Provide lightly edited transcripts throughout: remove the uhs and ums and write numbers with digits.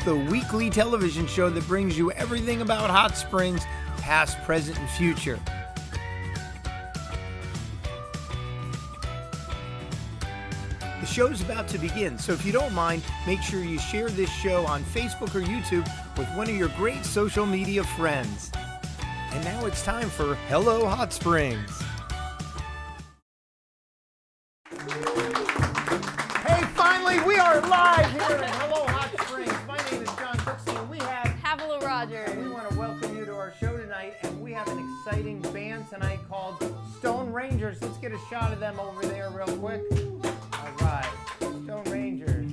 the weekly television show that brings you everything about Hot Springs, past, present, and future. The show's about to begin, so if you don't mind, make sure you share this show on Facebook or YouTube with one of your great social media friends. And now it's time for Hello Hot Springs. Hey, finally, we are live here at Hello Hot Springs. My name is John Cooksey, and we have Havilah Rogers. We want to welcome you to our show tonight, and we have an exciting band tonight called Stone Rangers. Let's get a shot of them over there real quick. All right, Stone Rangers.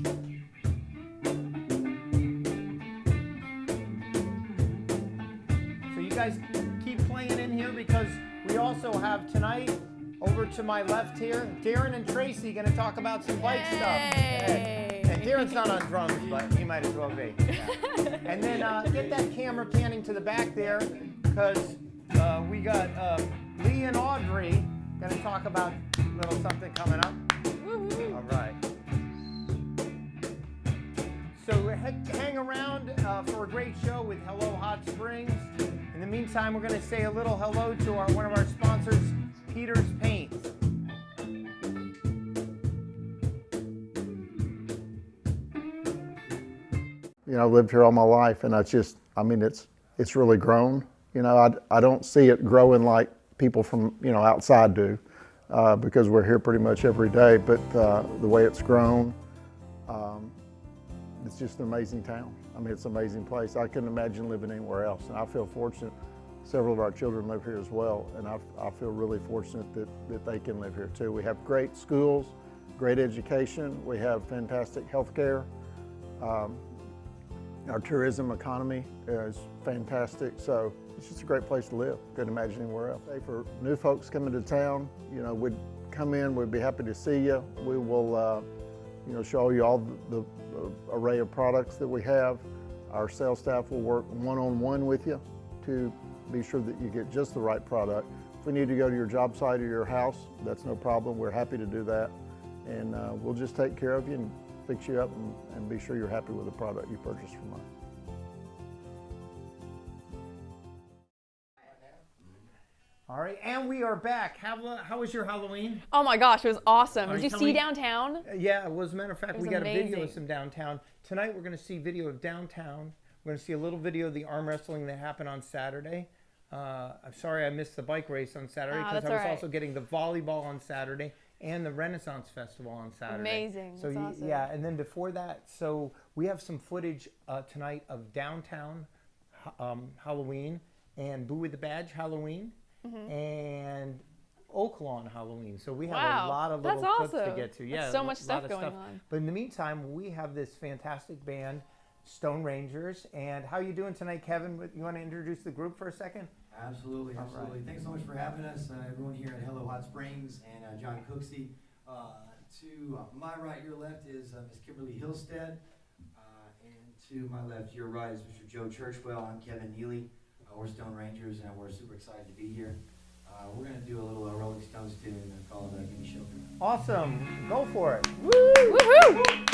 So you guys keep playing in here because we also have tonight, over to my left here, Darren and Tracy going to talk about some bike stuff. Hey. And Darren's not on drums, but he might as well be. Yeah. And then get that camera panning to the back there, because we got Lee and Audrey going to talk about a little something coming up. Woo-hoo. All right. So hang around for a great show with Hello Hot Springs. In the meantime, we're going to say a little hello to one of our sponsors, Peter's Paint. You know, I've lived here all my life, and it's really grown. You know, I don't see it growing like people from, outside do, because we're here pretty much every day, but the way it's grown, it's just an amazing town. I mean, it's an amazing place. I couldn't imagine living anywhere else, and I feel fortunate. Several of our children live here as well, and I feel really fortunate that they can live here too. We have great schools, great education, we have fantastic health care. Our tourism economy is fantastic, so it's just a great place to live. Couldn't imagine anywhere else. For new folks coming to town, we'd come in, we'd be happy to see you. We will, show you all the array of products that we have. Our sales staff will work one-on-one with you to be sure that you get just the right product. If we need to go to your job site or your house, that's no problem. We're happy to do that. And we'll just take care of you and fix you up and be sure you're happy with the product you purchased from us. All right, and we are back. How was your Halloween? Oh my gosh, it was awesome. Did you tell see me- downtown? Yeah, well, as a matter of fact, It we was got a video of amazing. some downtown. Tonight we're going to see video of downtown. We're going to see a little video of the arm wrestling that happened on Saturday. I'm sorry I missed the bike race on Saturday because that's I was all right. also getting the volleyball on Saturday and the Renaissance Festival on Saturday. Amazing. So That's awesome. yeah, and then before that, so we have some footage tonight of downtown Halloween and Boo with the Badge Halloween and Oak Lawn Halloween. So we have Wow, a lot of that's little clips to awesome. get to. That's Yeah, so much a stuff lot of going on. But in the meantime, we have this fantastic band, Stone Rangers. And how you doing tonight, Kevin? You want to introduce the group for a second? Absolutely, absolutely. Thanks so much for having us, everyone here at Hello Hot Springs, and John Cooksey. To my right, your left is Ms. Kimberly Hillstead, and to my left, your right is Mr. Joe Churchwell. I'm Kevin Neely. We're Stone Rangers, and we're super excited to be here. We're going to do a little Rolling Stones tune called Gimme Shelter. Awesome. Go for it. Woohoo!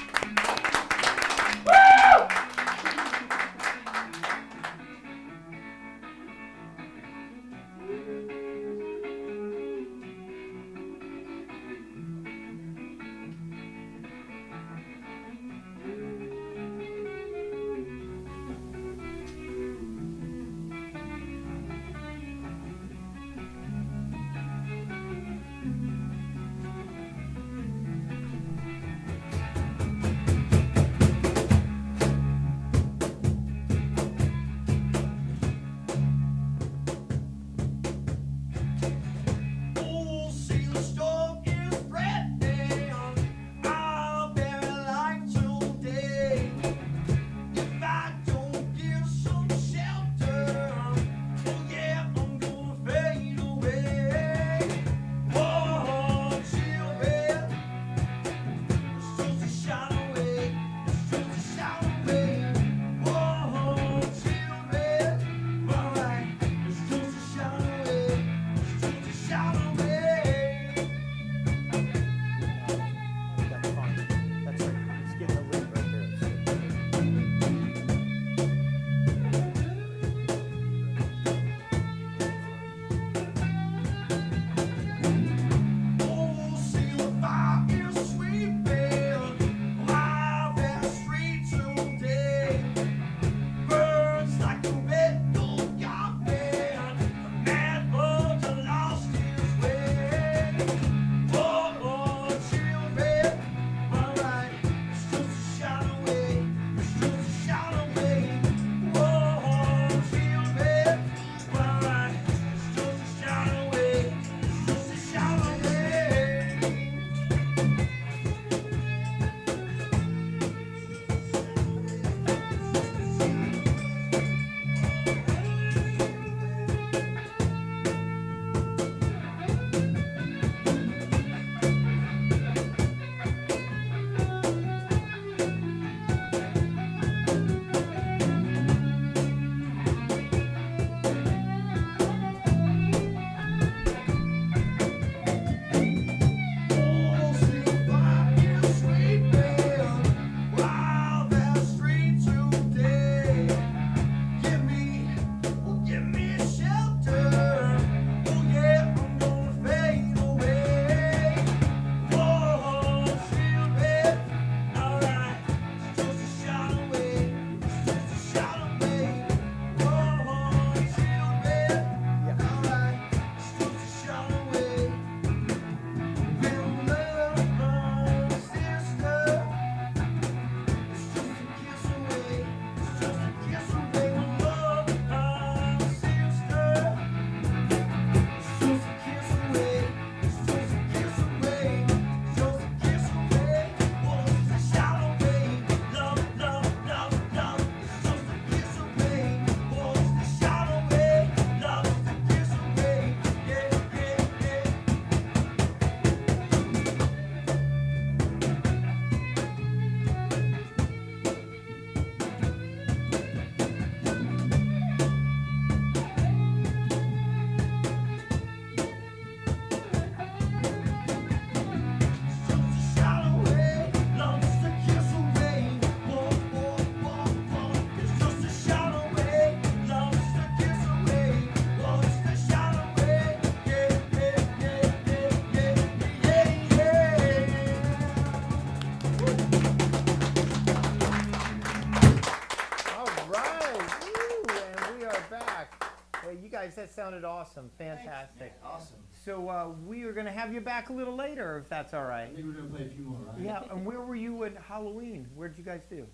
Well, you guys, that sounded awesome. Fantastic. Awesome. So we are going to have you back a little later, if that's all I right. think we're gonna play a few more, right? Yeah, and where were you at Halloween? Where did you guys do?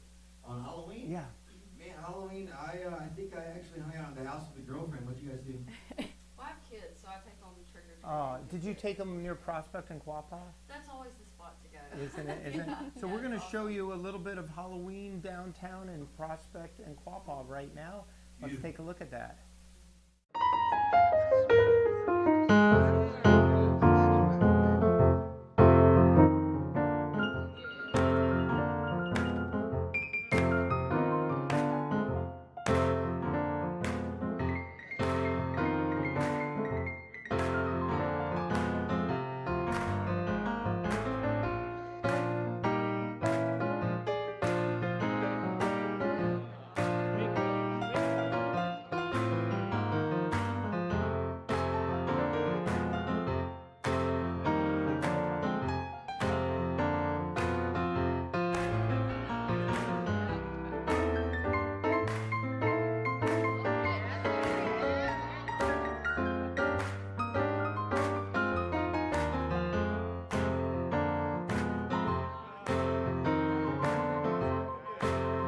On Halloween? Yeah. Man, Halloween, I think I actually hung out at the house with a girlfriend. What'd you guys do? Well, I have kids, so I take them trick or treating. Did you take them near Prospect and Quapaw? That's always the spot to go. Isn't it? Isn't it? So we're going to show you a little bit of Halloween downtown in Prospect and Quapaw right now. Let's take a look at that.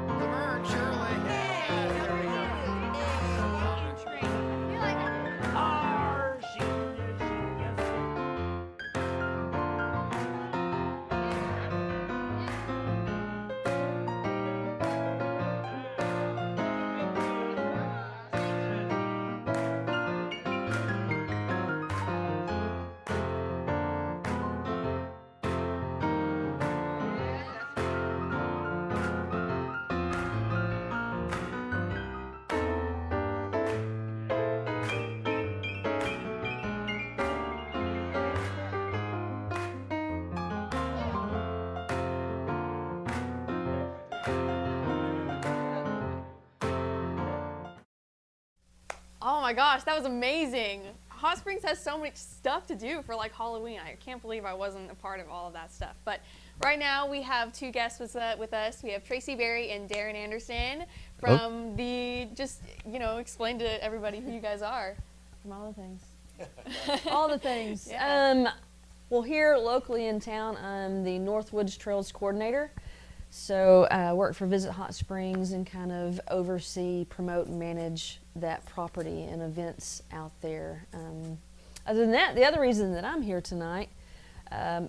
Laverne, Shirley. Oh my gosh, that was amazing. Hot Springs has so much stuff to do for like Halloween. I can't believe I wasn't a part of all of that stuff. But right now we have two guests with us. We have Tracy Berry and Darren Anderson from explain to everybody who you guys are. From all the things. All the things. Yeah. Well, here locally in town, I'm the Northwoods Trails Coordinator. So I work for Visit Hot Springs and kind of oversee, promote, and manage that property and events out there. Other than that, the other reason that I'm here tonight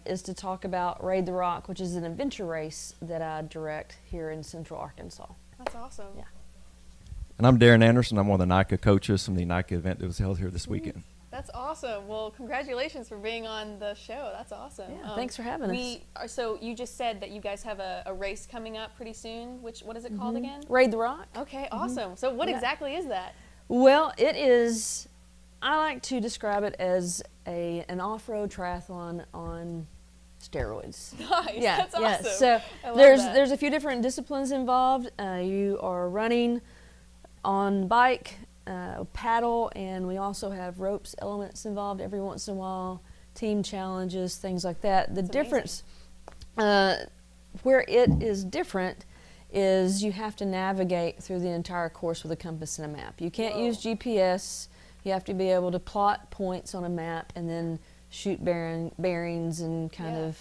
is to talk about Raid the Rock, which is an adventure race that I direct here in Central Arkansas. That's awesome. Yeah. And I'm Darren Anderson. I'm one of the NICA coaches from the NICA event that was held here this weekend. That's awesome. Well, congratulations for being on the show. That's awesome. Yeah, thanks for having us. So you just said that you guys have a race coming up pretty soon. What is it called again? Raid the Rock. Okay, awesome. So what Yeah. exactly is that? Well, it is, I like to describe it as an off-road triathlon on steroids. Nice. That's awesome. So I love there's that. there's a few different disciplines involved. You are running on bike, paddle, and we also have ropes elements involved every once in a while, team challenges, things like that. The That's difference, where it is different, is you have to navigate through the entire course with a compass and a map. You can't use GPS. You have to be able to plot points on a map and then shoot bearings and kind of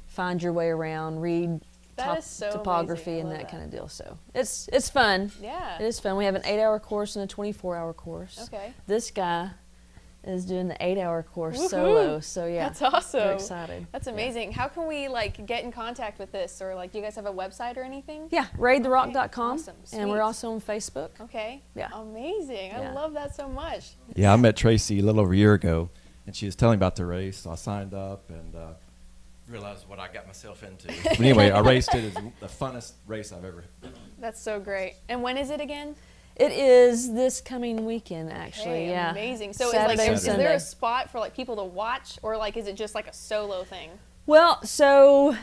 find your way around, read That is so topography amazing. I and love that that. kind of deal. So it's fun. Yeah. It is fun. We have an 8-hour course and a 24-hour course. Okay. This guy is doing the 8-hour course Woohoo! solo. So yeah, That's awesome. we're excited. That's amazing. How can we get in contact with this, or do you guys have a website or anything? Yeah, raidtherock.com, Awesome. and we're Sweet. also on Facebook. Okay. Yeah. Amazing. I Yeah. love that so much. Yeah, I met Tracy a little over a year ago, and she was telling about the race. So I signed up and realized what I got myself into. But anyway, I raced it. It's the funnest race I've ever done. That's so great. And when is it again? It is this coming weekend, actually. Okay, yeah, amazing. So Saturday and is there Sunday. a spot for people to watch, or is it just a solo thing? Well, so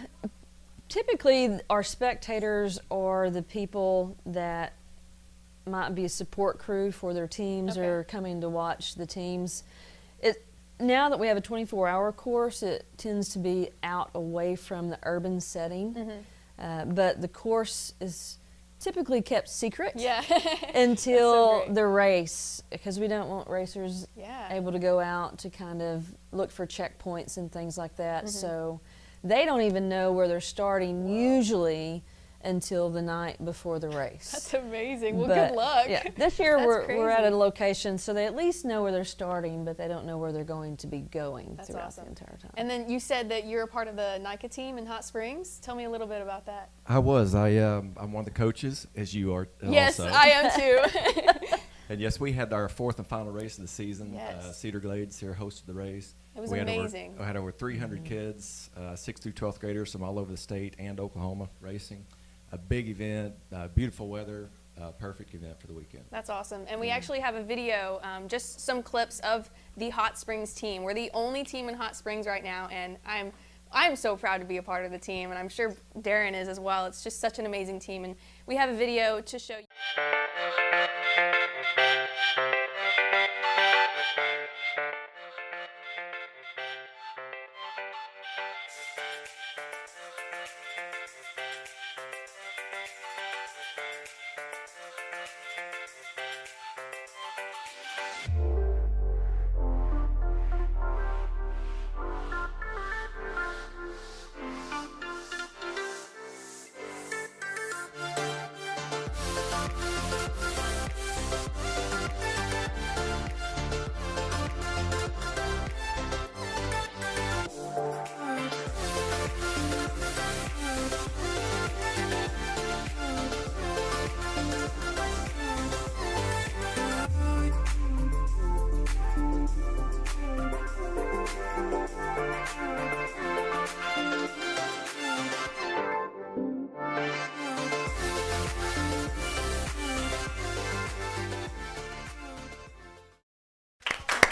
typically our spectators are the people that might be a support crew for their teams Okay. or coming to watch the teams. Now that we have a 24-hour course, it tends to be out away from the urban setting. Mm-hmm. But the course is typically kept secret Yeah. until great. the race, because we don't want racers Yeah. able to go out to kind of look for checkpoints and things like that. Mm-hmm. So they don't even know where they're starting usually until the night before the race. That's amazing. Well, But, good luck. Yeah, this year That's we're at crazy. a location, so they at least know where they're starting, but they don't know where they're going to be going That's throughout awesome. the entire time. And then you said that you're a part of the NICA team in Hot Springs. Tell me a little bit about that. I was. I'm one of the coaches, as you are. Yes, also. I am too. And yes, we had our fourth and final race of the season. Yes. Cedar Glades here hosted the race. It was we amazing. We had over 300 kids, 6th through 12th graders from all over the state and Oklahoma racing. A big event, beautiful weather, perfect event for the weekend. That's awesome. And we actually have a video, just some clips of the Hot Springs team. We're the only team in Hot Springs right now, and I'm so proud to be a part of the team, and I'm sure Darren is as well. It's just such an amazing team, and we have a video to show you.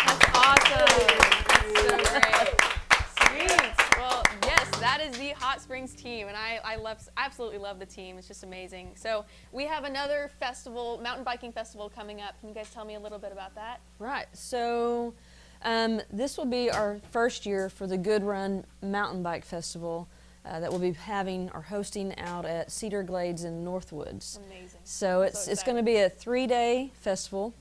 That's awesome. So great. Sweet. Well, yes, that is the Hot Springs team, and I absolutely love the team. It's just amazing. So we have another festival, mountain biking festival coming up. Can you guys tell me a little bit about that? Right. So this will be our first year for the Good Run Mountain Bike Festival that we'll be having or hosting out at Cedar Glades in Northwoods. Amazing. So it's going to be a 3-day festival.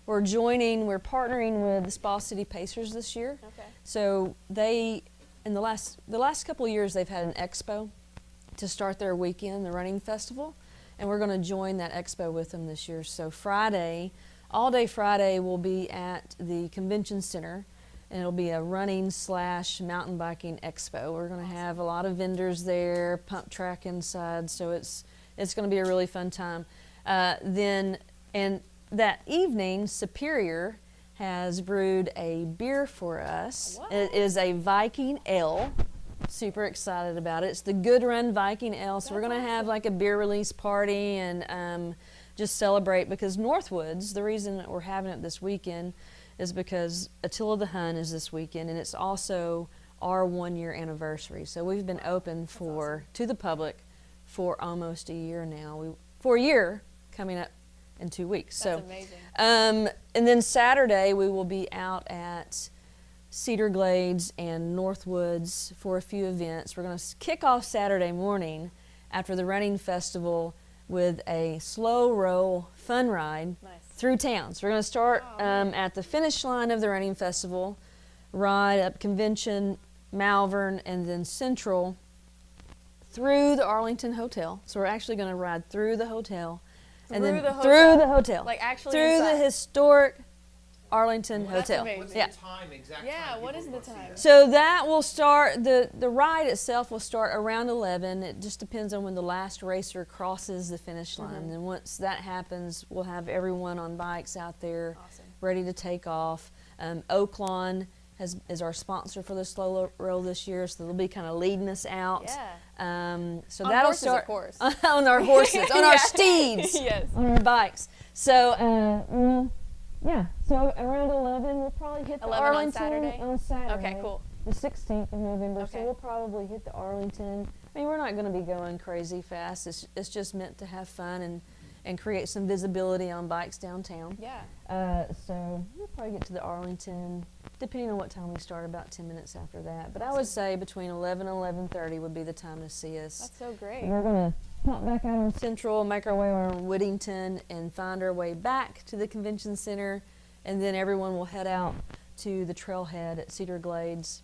We're partnering with the Spa City Pacers this year. Okay. So they, in the last couple of years, they've had an expo to start their weekend, the running festival, and we're going to join that expo with them this year. So Friday, all day Friday, we'll be at the convention center, and it'll be a running / mountain biking expo. We're going to have a lot of vendors there, pump track inside, so it's going to be a really fun time. And that evening, Superior has brewed a beer for us. What? It is a Viking Ale. Super excited about it. It's the Good Run Viking Ale. So we're That's going to have awesome. like a beer release party and just celebrate, because Northwoods, the reason that we're having it this weekend is because Attila the Hun is this weekend, and it's also our 1-year anniversary. So we've been open to the public for almost a year now. For a year coming up in 2 weeks. That's so amazing. and then Saturday we will be out at Cedar Glades and Northwoods for a few events. We're going to kick off Saturday morning after the running festival with a slow roll fun ride Nice. through town. So we're going to start Oh, at the finish line of the running festival, ride up Convention, Malvern, and then Central through the Arlington Hotel. So we're actually going to ride through the hotel. And then Through the through hotel? the hotel. Like actually through inside? the historic Arlington That's Hotel. amazing. What's Yeah. the time, exact Yeah, time what people is the will see time? that? So that will start, the ride itself will start around 11. It just depends on when the last racer crosses the finish line. Mm-hmm. And once that happens, we'll have everyone on bikes out there Awesome. ready to take off. Oaklawn is our sponsor for the slow roll this year, so they'll be kind of leading us out. Yeah. So On that'll horses, start of course. on our horses, on our Yeah. steeds. Yes. On our bikes. So, yeah. So around 11, we'll probably hit the 11 on Arlington Saturday? on Saturday. Okay, cool. The 16th of November. Okay. So we'll probably hit the Arlington. I mean, we're not going to be going crazy fast. It's just meant to have fun and create some visibility on bikes downtown. Yeah. So we'll probably get to the Arlington, depending on what time we start, about 10 minutes after that. But I would say between 11 and 11:30 would be the time to see us. That's so great. We're going to pop back out on Central, make our way around Whittington, and find our way back to the convention center. And then everyone will head out to the trailhead at Cedar Glades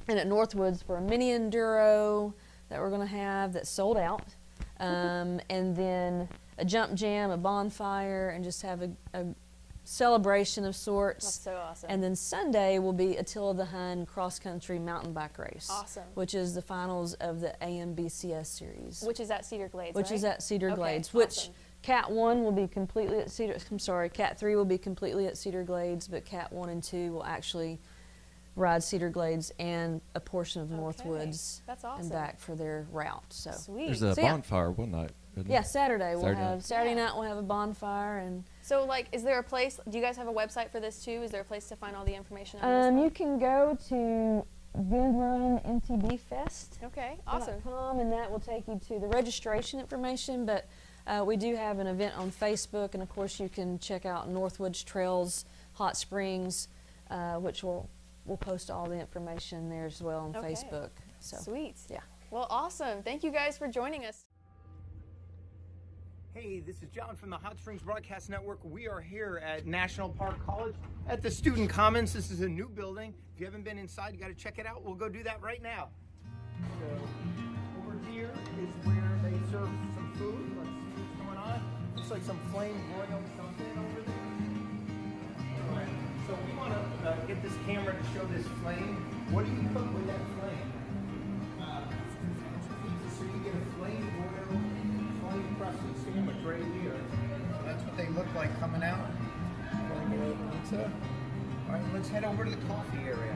and at Northwoods for a mini enduro that we're going to have that's sold out. And then a jump jam, a bonfire, and just have a celebration of sorts. That's so awesome. And then Sunday will be Attila the Hun cross-country mountain bike race. Awesome. Which is the finals of the AMBCS series. Which is at Cedar Glades, Which right? is at Cedar Okay, Glades, which awesome. Cat 1 will be completely at Cat 3 will be completely at Cedar Glades, but Cat 1 and 2 will actually ride Cedar Glades and a portion of Northwoods That's awesome. and back for their route. So Sweet. There's a So, yeah. bonfire one night. isn't yeah, there? Saturday we'll Saturday have night. Saturday Yeah. night we'll have a bonfire. And So, like, is there a place? Do you guys have a website for this too? Is there a place to find all the information on this? you can go to Bend Run MTB Fest. Okay, awesome. And that will take you to the registration information, but we do have an event on Facebook, and of course you can check out Northwoods Trails Hot Springs, which we'll post all the information there as well on Okay. Facebook. So Sweet. yeah. Well, awesome. Thank you guys for joining us. Hey, this is John from the Hot Springs Broadcast Network. We are here at National Park College at the Student Commons. This is a new building. If you haven't been inside, you got to check it out. We'll go do that right now. So over here is where they serve some food. Let's see what's going on. Looks like some flame broiled something over there. All right. So we want to get this camera to show this flame. What do you cook with that flame? So you get a flame broiled, flame crusted steam with gravy, or so that's what they look like coming out. Pizza. All right, let's head over to the coffee area.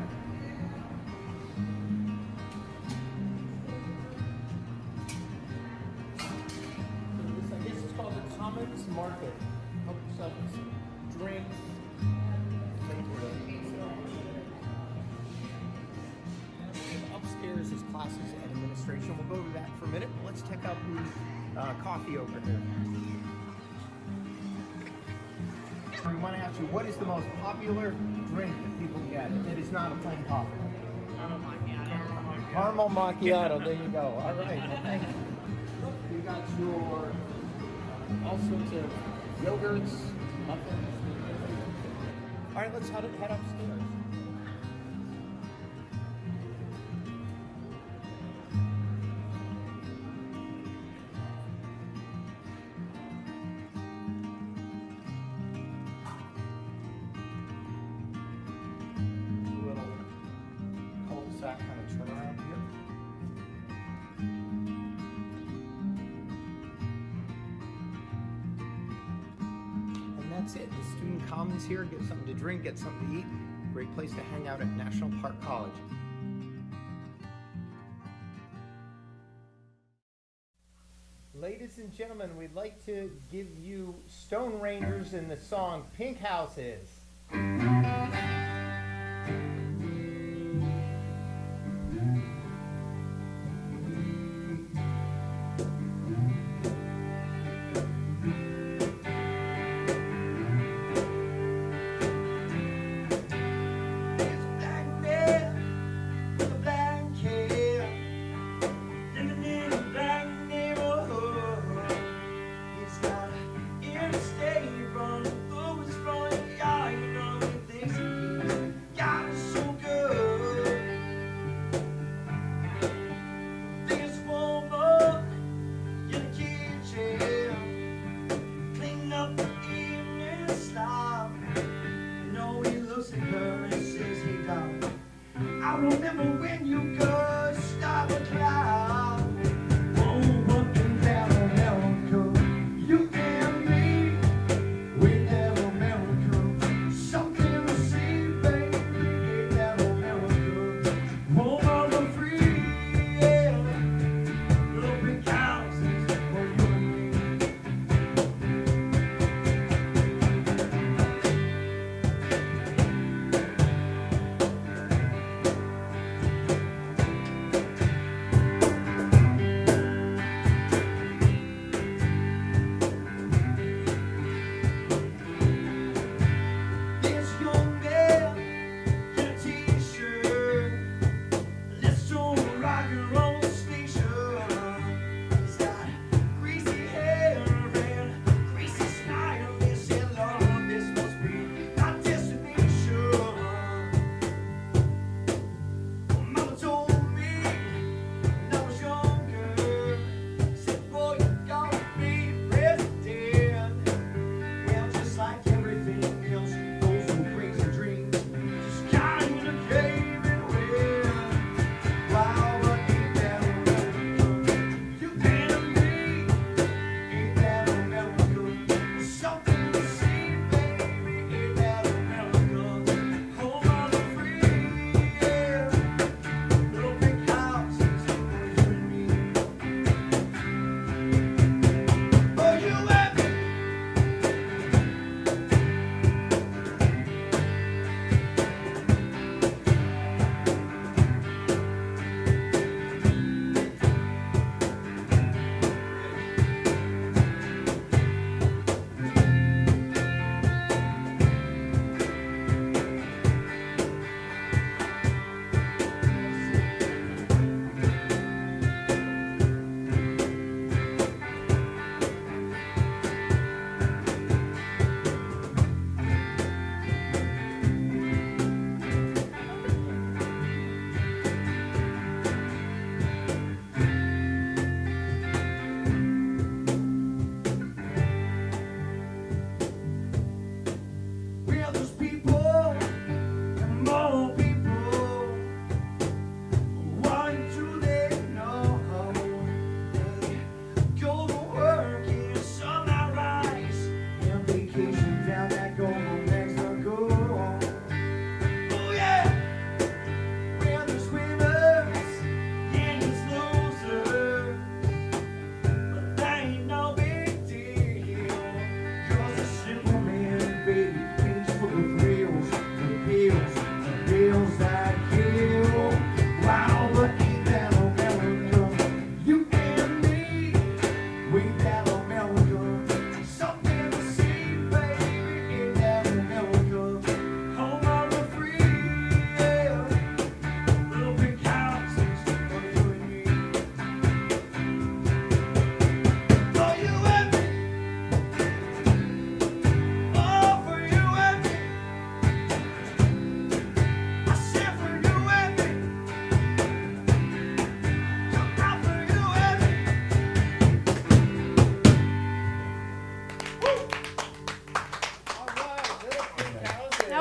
So this, I guess, is called the Commons Market. Help yourself with some drinks. Upstairs is classes and administration. We'll go to that for a minute. Let's check out the coffee over here. We want to ask you, what is the most popular drink that people get? It is not a plain coffee. Caramel macchiato. There you go. All right. Well, thank you. You got your all sorts of yogurts, muffins. All right, let's head upstairs. Little cul-de-sac kind of turnaround here. And that's it. The student commons here. Get something to drink, get something to eat. Great place to hang out at National Park College. Ladies and gentlemen, we'd like to give you Stone Rangers in the song Pink Houses.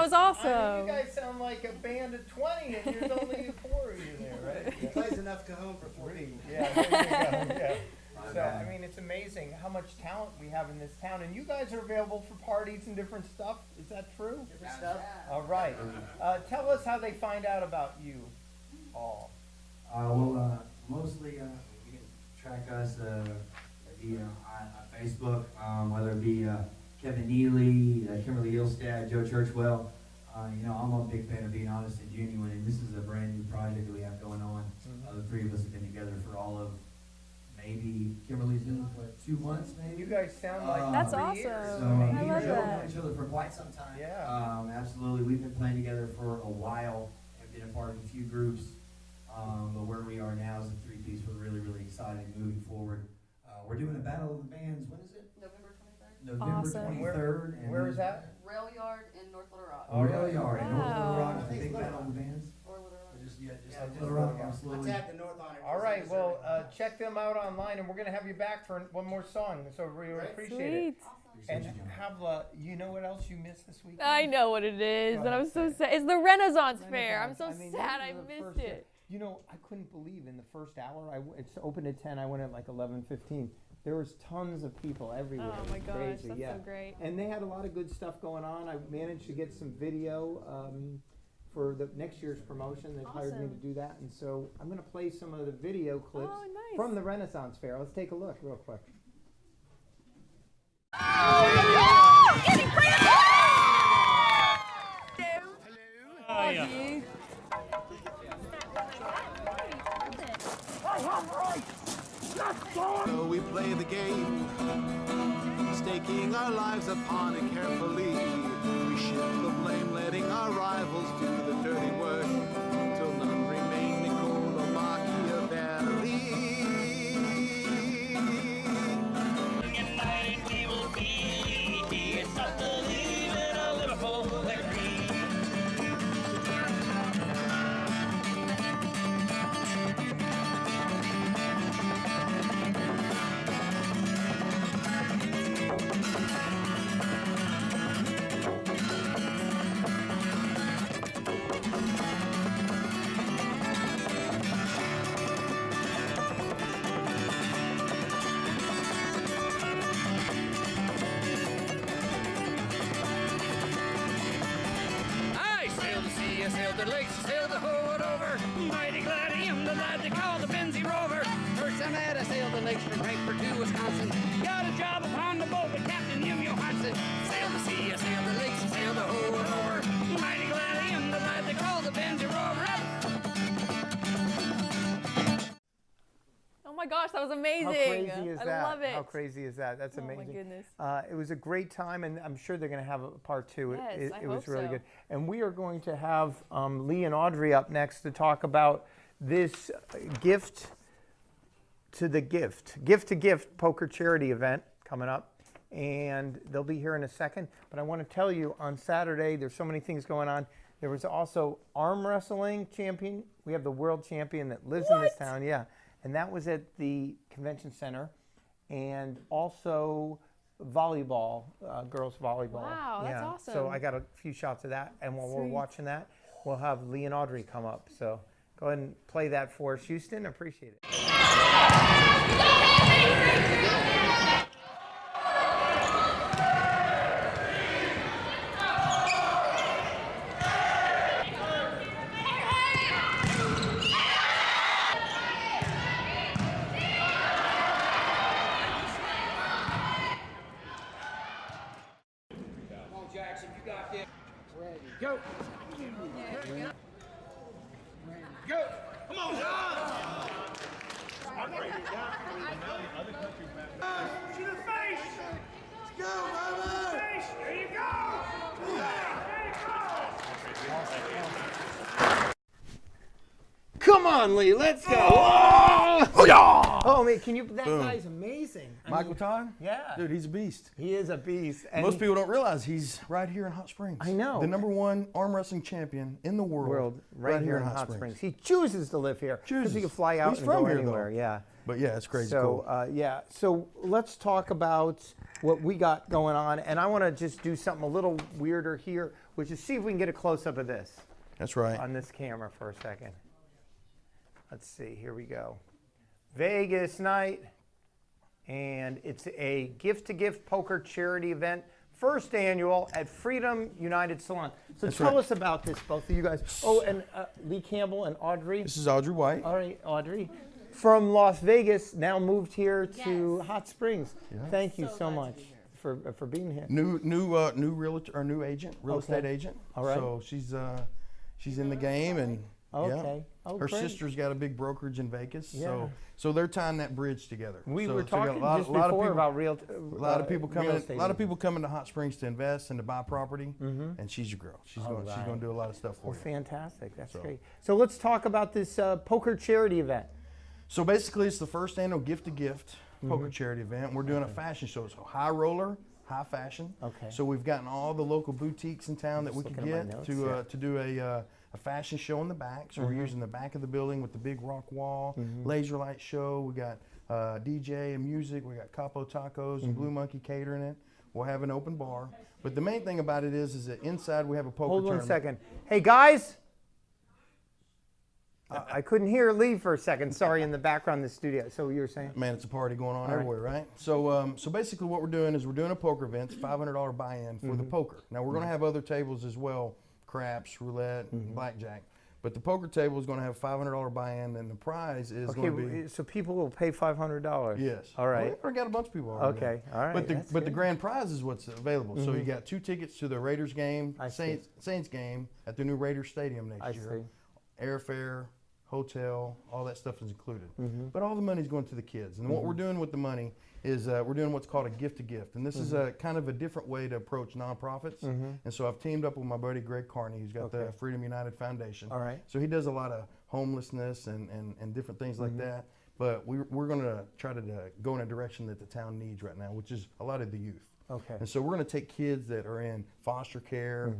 was I awesome. mean, you guys sound like a band of 20, and there's only 4 of you there, right? He plays enough cajon for 4 people. Yeah, there you go. Yeah. So, I mean, it's amazing how much talent we have in this town. And you guys are available for parties and different stuff. Is that true? Different stuff. All right. Tell us how they find out about you all. Mostly you can track us via Facebook, whether it be Kevin Neely, Kimberly Hillstead, Joe Churchwell. I'm a big fan of being honest and genuine, and this is a brand new project that we have going on. The three of us have been together for all of maybe Kimberly's been 2 months, maybe. You guys sound like That's 3 awesome. years. So I me love and Joe have that. known each other for quite some time. Yeah. Absolutely. We've been playing together for a while and been a part of a few groups. But where we are now is a three-piece. We're really, really excited moving forward. We're doing a Battle of the Bands. When is it? November 23rd. November Awesome. 23rd. and Where is that? Rail Yard in North Little Rock. Oh, Rail Yard in North Little Rock. Wow. I think Battle of the Bands. Or Little Rock. Just just Little Rock, Rock. absolutely. I tagged the North on it. All right. Well, check them out online, and we're going to have you back for one more song. So we really appreciate it. Sweet. And have you know what else you missed this week? I know what it is, Go and I'm ahead, so say it. sad. It's the Renaissance Fair. I'm so mean, sad this I is the missed first day. it. You know, I couldn't believe in the first hour. It's open at 10. I went at like 11:15. There was tons of people everywhere. Oh It my was gosh, crazy. that's Yeah. so great. And they had a lot of good stuff going on. I managed to get some video for the next year's promotion. They hired me to Awesome. do that, and so I'm going to play some of the video clips Oh, nice. from the Renaissance Fair. Let's take a look real quick. So we play the game, staking our lives upon it carefully. We shift the blame, letting our rivals do the dirty work, till none remain Niccolo Machiavelli. United we will be, it's not believing a Liverpool victory. I sailed the sea, I sailed the lakes, I sailed the whole world over. Mighty glad I am the lad they call the Benzie Rover. First I met, I sailed the lakes from Frankfurt to Wisconsin. Got a job upon the boat with Captain Jim Johansson. Sailed the sea, I sailed the lakes, I sailed the whole world over. Mighty glad I am the lad they call the Benzie Rover. Oh my gosh, that was amazing. How crazy is I that? love it. How crazy is that? That's Oh my amazing. goodness. It was a great time, and I'm sure they're going to have a part 2. Yes, I It was hope really so. good. And we are going to have Lee and Audrey up next to talk about this gift to gift poker charity event coming up. And they'll be here in a second. But I want to tell you, on Saturday, there's so many things going on. There was also arm wrestling champion. We have the world champion that lives in this town. Yeah. And that was at the convention center. And also volleyball, girls volleyball. Wow, that's yeah. awesome. So I got a few shots of that. And while we're Sweet. watching that, we'll have Lee and Audrey come up. So go ahead and play that for us, Houston. Appreciate it. Come on, Jackson, you got this. Ready. Go. Go. Come on, John. To the face. Let's go, mama. Face. There you go. Come on, Lee, let's go. Oh man, can you? That guy's amazing. I Michael mean, Todd? Yeah. Dude, he's a beast. He is a beast. And Most people don't realize he's right here in Hot Springs. I know. The #1 arm wrestling champion in the world. right here in Hot Springs. He chooses to live here because he Chooses. can fly out He's and from go here, anywhere. though. Yeah. But yeah, it's crazy So cool. yeah, so let's talk about what we got going on, and I want to just do something a little weirder here, which is see if we can get a close up of this That's right. on this camera for a second. Let's see, here we go. Vegas night, and it's a gift-to-gift poker charity event, first annual at Freedom United Salon. So That's tell right. us about this, both of you guys. Oh, and Lee Campbell and Audrey. This is Audrey White. All right, Audrey, from Las Vegas, now moved here to Hot Springs. Thank you so much for being here. New realtor or new agent, real estate agent. All right. So she's in the game, and Okay. yeah. Oh, Her great. sister's got a big brokerage in Vegas. Yeah. So they're tying that bridge together. We So were you got talking a lot just of before people, about a lot of people coming. real estate A lot of people coming to Hot Springs to invest and to buy property. And she's your girl. She's All going. She's right. going to do a lot of stuff for Well, you. fantastic. That's So- great. So let's talk about this poker charity event. So basically, it's the first annual gift-to-gift poker charity event. We're doing a fashion show. So high roller, high fashion. Okay. So we've gotten all the local boutiques in town that we Just could looking at my get notes, to yeah. to do a fashion show in the back. So we're using the back of the building with the big rock wall, laser light show. We got DJ and music. We got Capo Tacos and Blue Monkey catering it. We'll have an open bar. But the main thing about it is that inside we have a poker Hold tournament. 1 second. Hey guys, I couldn't hear Lee for a second. Sorry, in the background of the studio. So you were saying? Man, it's a party going on All right. everywhere, right? So basically what we're doing is we're doing a poker event. It's $500 buy-in for the poker. Now we're going to have other tables as well, craps, roulette, blackjack. But the poker table is going to have $500 buy-in, and the prize is Okay, going to be so people will pay $500. yes. All right. We got a bunch of people already. Okay. All right. But the That's the good. grand prize is what's available. So you got 2 tickets to the Raiders game, I see. Saints game at the new Raiders Stadium next I year. see. Airfare, hotel, all that stuff is included. Mm-hmm. But all the money's going to the kids. And what we're doing with the money is we're doing what's called a gift to gift. And this is Mm-hmm. a kind of a different way to approach nonprofits. And so I've teamed up with my buddy Greg Carney, who's got the Okay. Freedom United Foundation. All right. So he does a lot of homelessness and different things like that. But we're going to try to go in a direction that the town needs right now, which is a lot of the youth. Okay. And so we're going to take kids that are in foster care,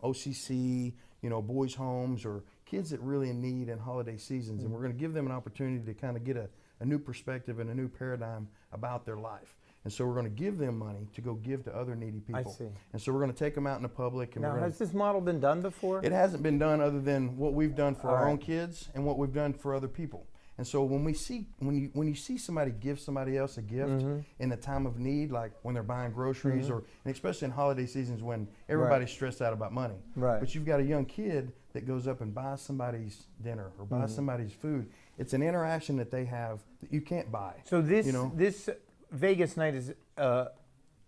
OCC, boys' homes, or kids that really in need in holiday seasons. And we're going to give them an opportunity to kind of get a new perspective and a new paradigm about their life. And so we're going to give them money to go give to other needy people. see. And so we're going to take them out in the public. And Now, we're going has this model been done before? it hasn't been done other than what we've done for All our right. own kids and what we've done for other people. And so when you see somebody give somebody else a gift Mm-hmm. in a time of need, like when they're buying groceries and especially in holiday seasons when everybody's stressed out about money. Right. But you've got a young kid that goes up and buys somebody's dinner or buys Mm-hmm. somebody's food. It's an interaction that they have that you can't buy. So this you know? this Vegas night is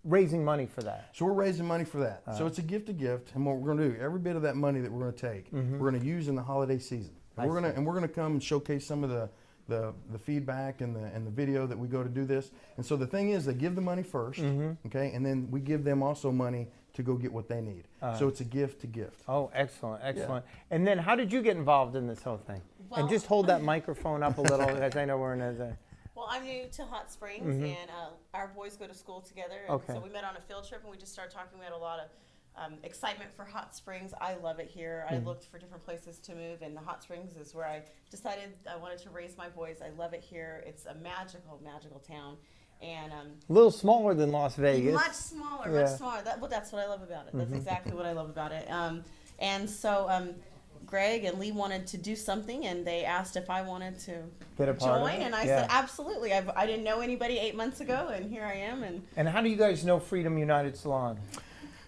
raising money for that. So we're raising money for that. So it's a gift to gift, and what we're going to do, every bit of that money that we're going to take, we're going to use in the holiday season. And we're going to come and showcase some of the feedback and the video that we go to do this. And so the thing is, they give the money first, okay, and then we give them also money to go get what they need. So it's a gift to gift. Oh, excellent, excellent. And then how did you get involved in this whole thing? And Well- just hold that microphone up a little, as I know we're in a. Well, I'm new to Hot Springs, and our boys go to school together. And Okay. So we met on a field trip, and we just started talking. We had a lot of excitement for Hot Springs. I love it here. I looked for different places to move, and the Hot Springs is where I decided I wanted to raise my boys. I love it here. It's a magical, magical town. And A little smaller than Las Vegas. much smaller, Yeah. much smaller. That's what I love about it. That's exactly what I love about it. And so Greg and Lee wanted to do something, and they asked if I wanted to Get a part of join, it? and I Yeah. said absolutely. I didn't know anybody 8 months ago, and here I am. And how do you guys know Freedom United Salon?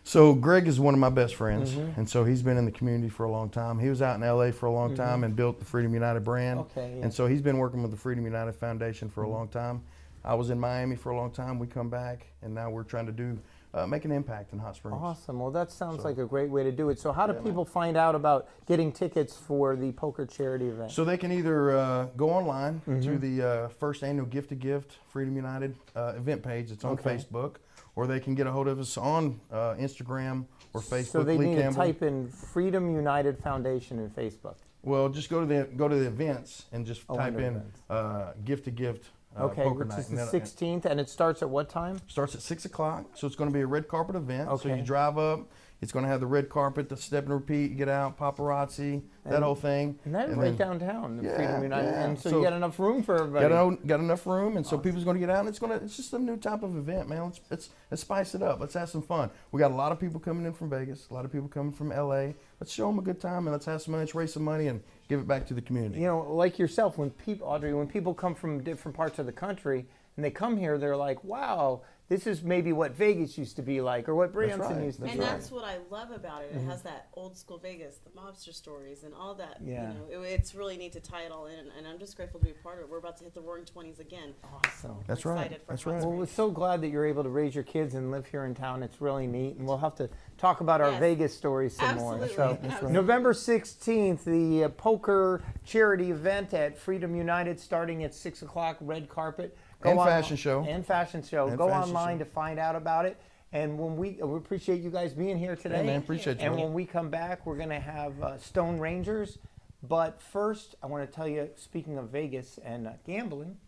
So Greg is one of my best friends, and so he's been in the community for a long time. He was out in LA for a long time and built the Freedom United brand. Okay, yeah. And so he's been working with the Freedom United Foundation for a long time. I was in Miami for a long time. We come back, and now we're trying to do make an impact in Hot Springs. Awesome. Well, that sounds like a great way to do it. So how do people find out about getting tickets for the poker charity event? So they can either go online to the first annual Gift to Gift Freedom United event page. It's on Okay. Facebook, or they can get a hold of us on Instagram or Facebook. So they Lee need Campbell. to type in Freedom United Foundation in Facebook. Well, just go to the events and just Oh, type under in events. Gift to Gift Okay, poker which night. is And the then- 16th, and it starts at what time? Starts at 6 o'clock, so it's going to be a red carpet event. So Okay. you drive up, it's going to have the red carpet, the step and repeat, you get out, paparazzi, that And- whole thing. And that's And right then- downtown, the Yeah, Freedom United. yeah. And so, So- you got enough room for everybody. Got enough room, and so people's going to get out, and it's just a new type of event, man. Let's spice it up. Let's have some fun. We got a lot of people coming in from Vegas, a lot of people coming from LA. Let's show them a good time, and let's have some money, let's raise some money, and give it back to the community. You know, like yourself, when people, Audrey, when people come from different parts of the country and they come here, they're like, wow, this is maybe what Vegas used to be like, or what Branson right. used to That's be And like. that's what I love about it. It has that old school Vegas, the mobster stories, and all that. Yeah. You know, it's really neat to tie it all in, and I'm just grateful to be a part of it. We're about to hit the Roaring 20s again. Awesome. That's We're right. excited for That's Hot right. Well, we're Springs. so glad that you're able to raise your kids and live here in town. It's really neat, and we'll have to talk about our Yes. Vegas stories some more. Absolutely. So, That's right. November 16th, the poker charity event at Freedom United, starting at 6 o'clock, red carpet. And on- fashion show. And fashion show. And Go fashion online show. to find out about it. And when we appreciate you guys being here today. man, appreciate you, And man. when we come back, we're going to have Stone Rangers. But first, I want to tell you, speaking of Vegas and gambling,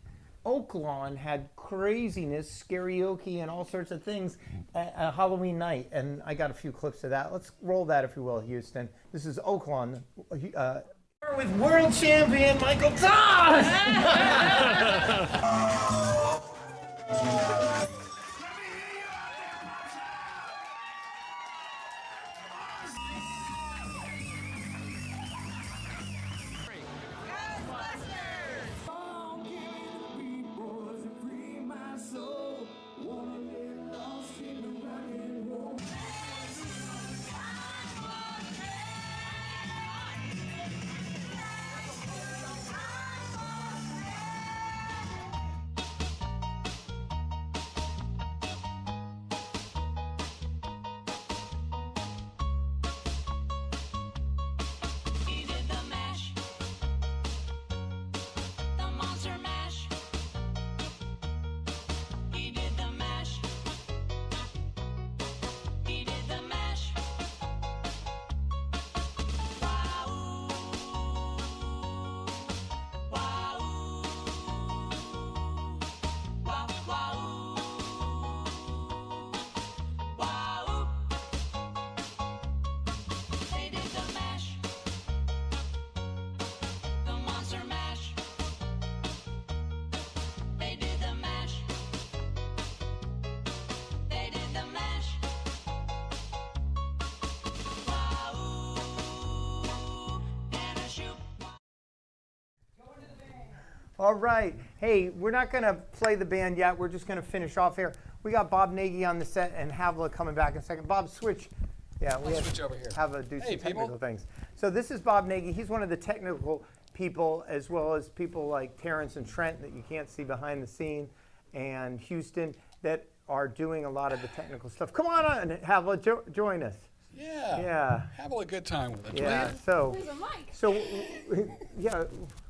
Oaklawn had craziness, karaoke, and all sorts of things at Halloween night. And I got a few clips of that. Let's roll that, if you will, Houston. This is Oaklawn. With world champion Michael Todd! He did the mash, the monster mash. He did the mash. He did the mash. Wow, wow, wow, wow, wow. They did the mash. The monster mash. They did the mash. They did the mash. Wow. And a shoot. All right. Hey, we're not going to play the band yet. We're just going to finish off here. We got Bob Nagy on the set and Havla coming back in a second. Bob, switch. Yeah, we have switch over here. Havla do some Hey, technical people. things. So this is Bob Nagy. He's one of the technical people, as well as people like Terrence and Trent that you can't see behind the scene, and Houston that are doing a lot of the technical stuff. Come on, Havla, join us. Yeah. Yeah. Have a good time with it. Yeah. will you? So. There's a mic. So, yeah,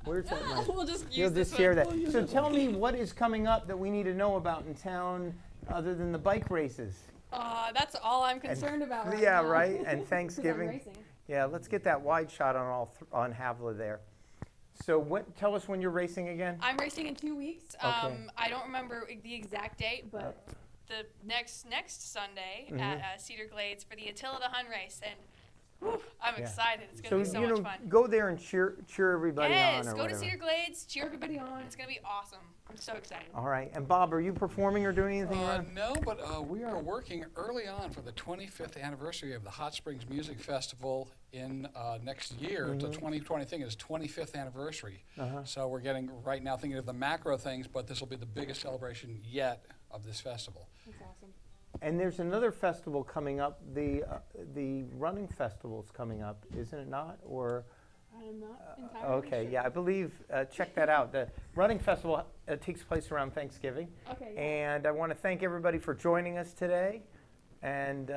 where's that mic? We'll just You'll use just this share one. that. So tell me what is coming up that we need to know about in town other than the bike races? That's all I'm concerned about. Right Yeah, now. right, and 'Cause I'm Thanksgiving. racing. Yeah, let's get that wide shot on on Havla there. So tell us when you're racing again? I'm racing in 2 weeks. Okay. I don't remember the exact date, but the next Sunday at Cedar Glades for the Attila the Hun race, and whew, I'm Yeah. excited. It's gonna be so you much know, fun. go there and cheer everybody Yes, on or go to whatever. Cedar Glades, cheer everybody on. It's gonna be awesome. I'm so excited. All right, and Bob, are you performing or doing anything around? No, but we are working early on for the 25th anniversary of the Hot Springs Music Festival in next year. The 2020 thing is 25th anniversary. So we're getting right now thinking of the macro things, but this will be the biggest celebration yet of this festival. That's awesome. And there's another festival coming up. The running festival's coming up, isn't it not? Or I'm not entirely okay, sure. yeah, I believe. Check that out. The running festival takes place around Thanksgiving. Okay. Yeah. And I want to thank everybody for joining us today. And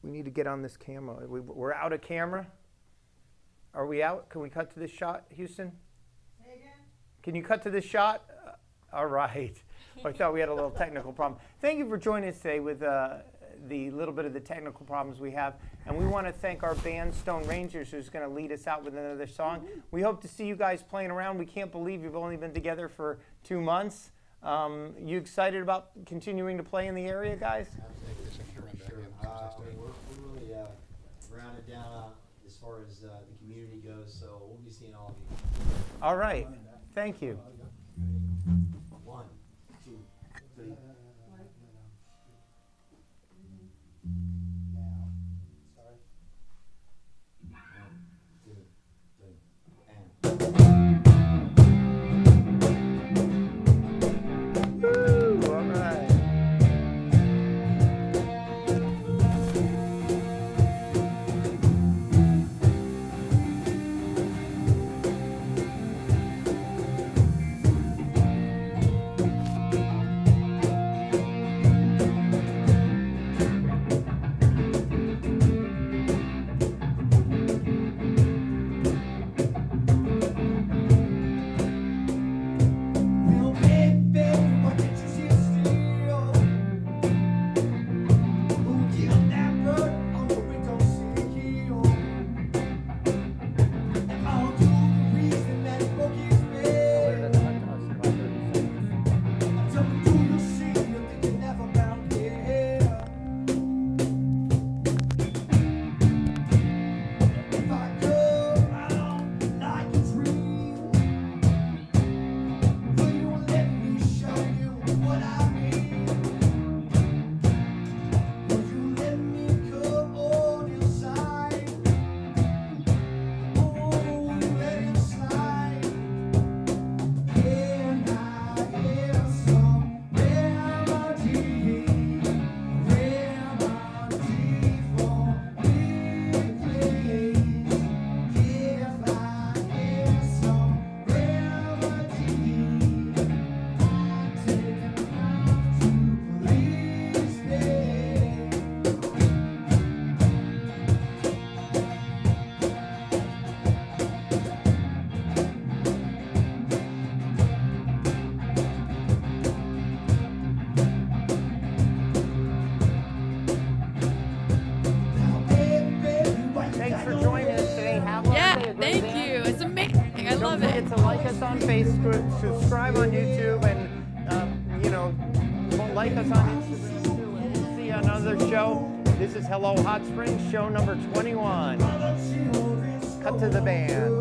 we need to get on this camera. We're out of camera. Are we out? Can we cut to this shot, Houston? Say again? Can you cut to this shot? All right. I thought we had a little technical problem. Thank you for joining us today with the little bit of the technical problems we have. And we want to thank our band, Stone Rangers, who's going to lead us out with another song. We hope to see you guys playing around. We can't believe you've only been together for 2 months. You excited about continuing to play in the area, guys? Sure. We're really rounded down as far as the community goes, so we'll be seeing all of you. All right. Thank you. 1, 2, 3. On Facebook, subscribe on YouTube, and like us on Instagram too. And we'll see you on another show. This is Hello Hot Springs, show number 21. Cut to the band.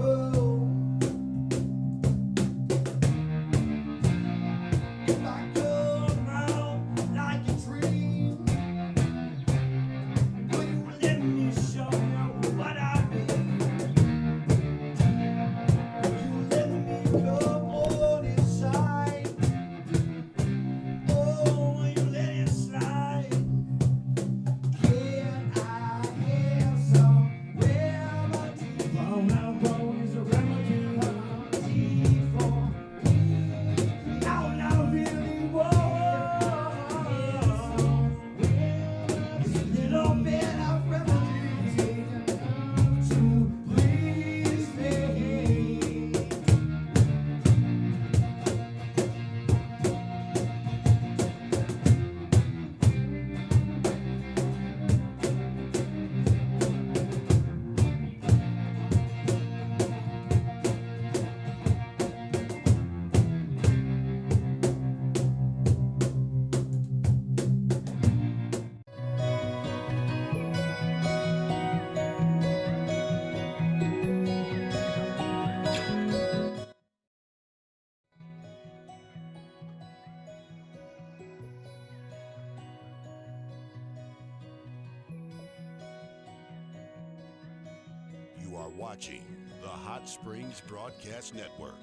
You are watching the Hot Springs Broadcast Network.